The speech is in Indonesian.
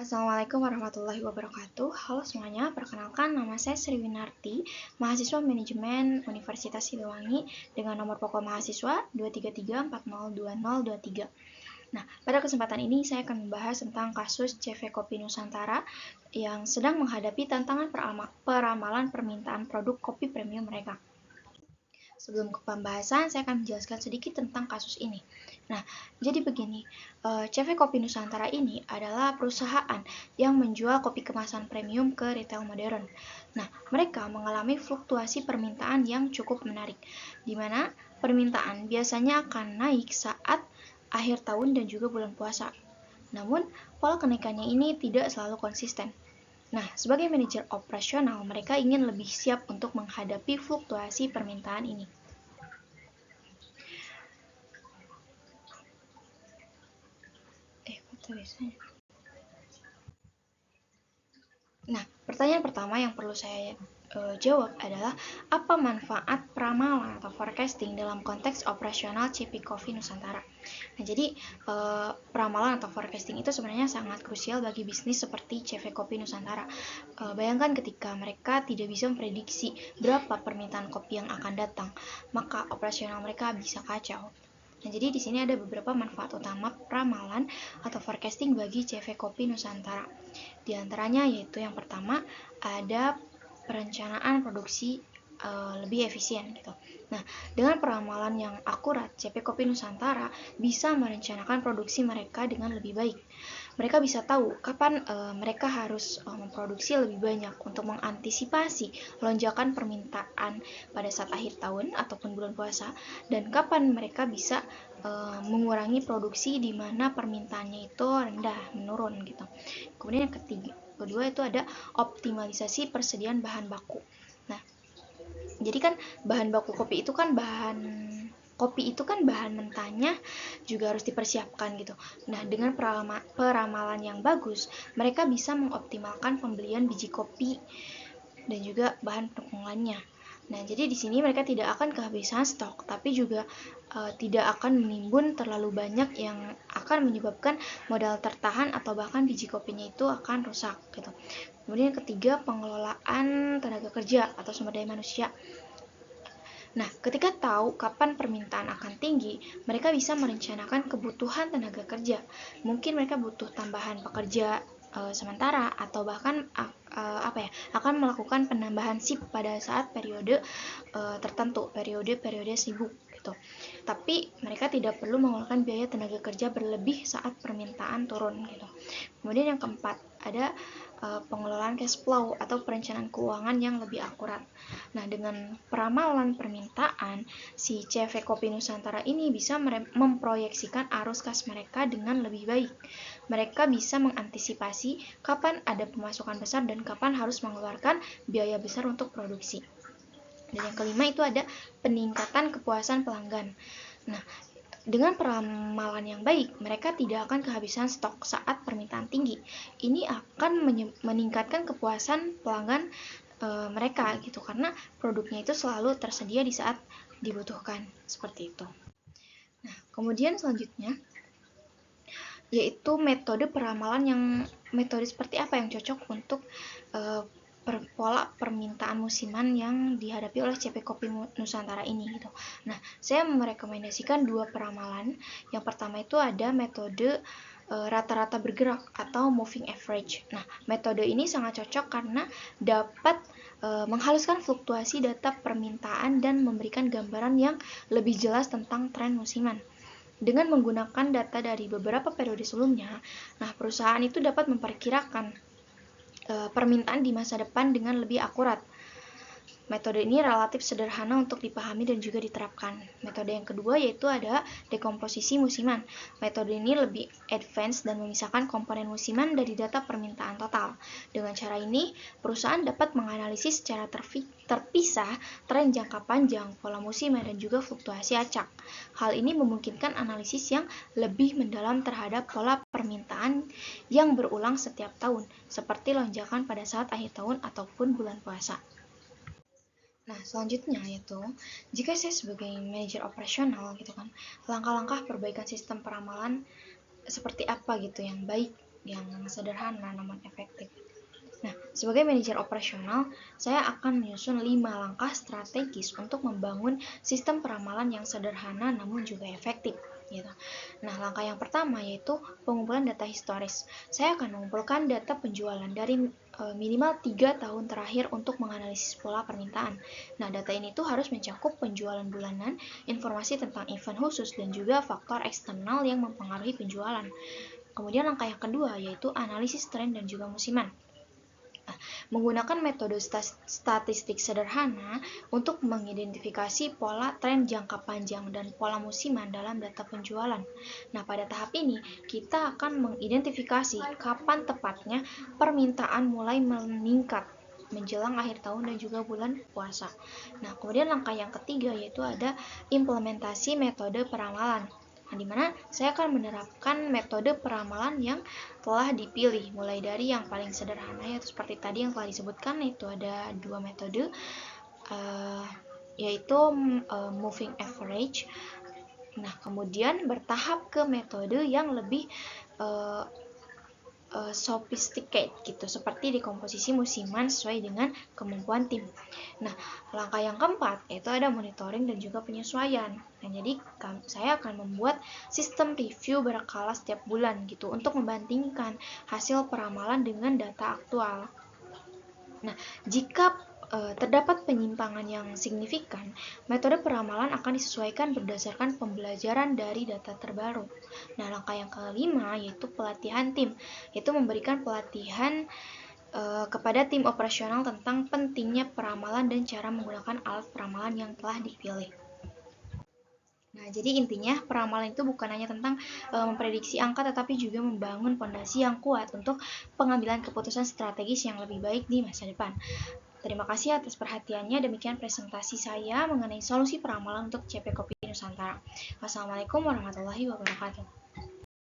Assalamualaikum warahmatullahi wabarakatuh. Halo semuanya, perkenalkan nama saya Sri Winarti, mahasiswa manajemen Universitas Siliwangi dengan nomor pokok mahasiswa 233402023. Nah, pada kesempatan ini saya akan membahas tentang kasus CV Kopi Nusantara yang sedang menghadapi tantangan peramalan permintaan produk kopi premium mereka. Sebelum ke pembahasan, saya akan menjelaskan sedikit tentang kasus ini. Nah, jadi begini, CV Kopi Nusantara ini adalah perusahaan yang menjual kopi kemasan premium ke retail modern. Nah, mereka mengalami fluktuasi permintaan yang cukup menarik, di mana permintaan biasanya akan naik saat akhir tahun dan juga bulan puasa. Namun, pola kenaikannya ini tidak selalu konsisten. Nah, sebagai manajer operasional, mereka ingin lebih siap untuk menghadapi fluktuasi permintaan ini. Nah, pertanyaan pertama yang perlu saya jawab adalah apa manfaat peramalan atau forecasting dalam konteks operasional CV Kopi Nusantara. Nah, jadi peramalan atau forecasting itu sebenarnya sangat krusial bagi bisnis seperti CV Kopi Nusantara. Bayangkan ketika mereka tidak bisa memprediksi berapa permintaan kopi yang akan datang, maka operasional mereka bisa kacau. Nah, jadi di sini ada beberapa manfaat utama peramalan atau forecasting bagi CV Kopi Nusantara. Di antaranya yaitu yang pertama ada perencanaan produksi lebih efisien gitu. Nah, dengan peramalan yang akurat, CV Kopi Nusantara bisa merencanakan produksi mereka dengan lebih baik. Mereka bisa tahu kapan mereka harus memproduksi lebih banyak untuk mengantisipasi lonjakan permintaan pada saat akhir tahun ataupun bulan puasa, dan kapan mereka bisa mengurangi produksi di mana permintaannya itu rendah, menurun gitu. Kemudian yang kedua itu ada optimalisasi persediaan bahan baku. Nah, jadi kan bahan baku kopi itu kan bahan mentahnya juga harus dipersiapkan gitu. Nah, dengan peramalan yang bagus, mereka bisa mengoptimalkan pembelian biji kopi dan juga bahan pendukung. Nah, jadi di sini mereka tidak akan kehabisan stok, tapi juga tidak akan menimbun terlalu banyak yang akan menyebabkan modal tertahan atau bahkan biji kopinya itu akan rusak gitu. Kemudian yang ketiga, pengelolaan tenaga kerja atau sumber daya manusia. Nah, ketika tahu kapan permintaan akan tinggi, mereka bisa merencanakan kebutuhan tenaga kerja. Mungkin mereka butuh tambahan pekerja sementara atau bahkan akan melakukan penambahan shift pada saat periode tertentu, periode sibuk gitu. Tapi mereka tidak perlu mengeluarkan biaya tenaga kerja berlebih saat permintaan turun gitu. Kemudian yang keempat, ada pengelolaan cash flow atau perencanaan keuangan yang lebih akurat. Nah, dengan peramalan permintaan, si CV Kopi Nusantara ini bisa memproyeksikan arus kas mereka dengan lebih baik. Mereka bisa mengantisipasi kapan ada pemasukan besar dan kapan harus mengeluarkan biaya besar untuk produksi. Dan yang kelima itu ada peningkatan kepuasan pelanggan. Nah, dengan peramalan yang baik, mereka tidak akan kehabisan stok saat permintaan tinggi. Ini akan meningkatkan kepuasan pelanggan mereka gitu, karena produknya itu selalu tersedia di saat dibutuhkan, seperti itu. Nah, kemudian selanjutnya yaitu metode peramalan metode seperti apa yang cocok untuk pola permintaan musiman yang dihadapi oleh CV Kopi Nusantara ini gitu. Nah, saya merekomendasikan dua peramalan. Yang pertama itu ada metode rata-rata bergerak atau moving average. Nah, metode ini sangat cocok karena dapat menghaluskan fluktuasi data permintaan dan memberikan gambaran yang lebih jelas tentang tren musiman. Dengan menggunakan data dari beberapa periode sebelumnya, nah perusahaan itu dapat memperkirakan permintaan di masa depan dengan lebih akurat. Metode ini relatif sederhana untuk dipahami dan juga diterapkan. Metode yang kedua yaitu ada dekomposisi musiman. Metode ini lebih advance dan memisahkan komponen musiman dari data permintaan total. Dengan cara ini, perusahaan dapat menganalisis secara terpisah tren jangka panjang, pola musiman, dan juga fluktuasi acak. Hal ini memungkinkan analisis yang lebih mendalam terhadap pola permintaan yang berulang setiap tahun, seperti lonjakan pada saat akhir tahun ataupun bulan puasa. Nah, selanjutnya yaitu jika saya sebagai manajer operasional gitu kan, langkah-langkah perbaikan sistem peramalan seperti apa gitu yang baik yang sederhana namun efektif. Nah, sebagai manajer operasional, saya akan menyusun 5 langkah strategis untuk membangun sistem peramalan yang sederhana namun juga efektif. Gitu. Nah, langkah yang pertama yaitu pengumpulan data historis. Saya akan mengumpulkan data penjualan dari minimal 3 tahun terakhir untuk menganalisis pola permintaan. Nah, data ini tuh harus mencakup penjualan bulanan, informasi tentang event khusus, dan juga faktor eksternal yang mempengaruhi penjualan. Kemudian langkah yang kedua yaitu analisis tren dan juga musiman. Menggunakan metode statistik sederhana untuk mengidentifikasi pola tren jangka panjang dan pola musiman dalam data penjualan. Nah, pada tahap ini kita akan mengidentifikasi kapan tepatnya permintaan mulai meningkat menjelang akhir tahun dan juga bulan puasa. Nah, kemudian langkah yang ketiga yaitu ada implementasi metode peramalan. Nah, di mana saya akan menerapkan metode peramalan yang telah dipilih, mulai dari yang paling sederhana yaitu seperti tadi yang telah disebutkan, yaitu ada 2 metode, yaitu moving average. Nah, kemudian bertahap ke metode yang lebih sophisticated gitu, seperti dekomposisi musiman sesuai dengan kemampuan tim. Nah, langkah yang keempat yaitu ada monitoring dan juga penyesuaian. Nah, jadi saya akan membuat sistem review berkala setiap bulan gitu untuk membandingkan hasil peramalan dengan data aktual. Nah, jika terdapat penyimpangan yang signifikan, metode peramalan akan disesuaikan berdasarkan pembelajaran dari data terbaru. Nah, langkah yang kelima yaitu pelatihan tim, yaitu memberikan pelatihan kepada tim operasional tentang pentingnya peramalan dan cara menggunakan alat peramalan yang telah dipilih. Nah, jadi intinya peramalan itu bukan hanya tentang memprediksi angka, tetapi juga membangun fondasi yang kuat untuk pengambilan keputusan strategis yang lebih baik di masa depan. Terima kasih atas perhatiannya. Demikian presentasi saya mengenai solusi peramalan untuk CP Kopi Nusantara. Wassalamualaikum warahmatullahi wabarakatuh.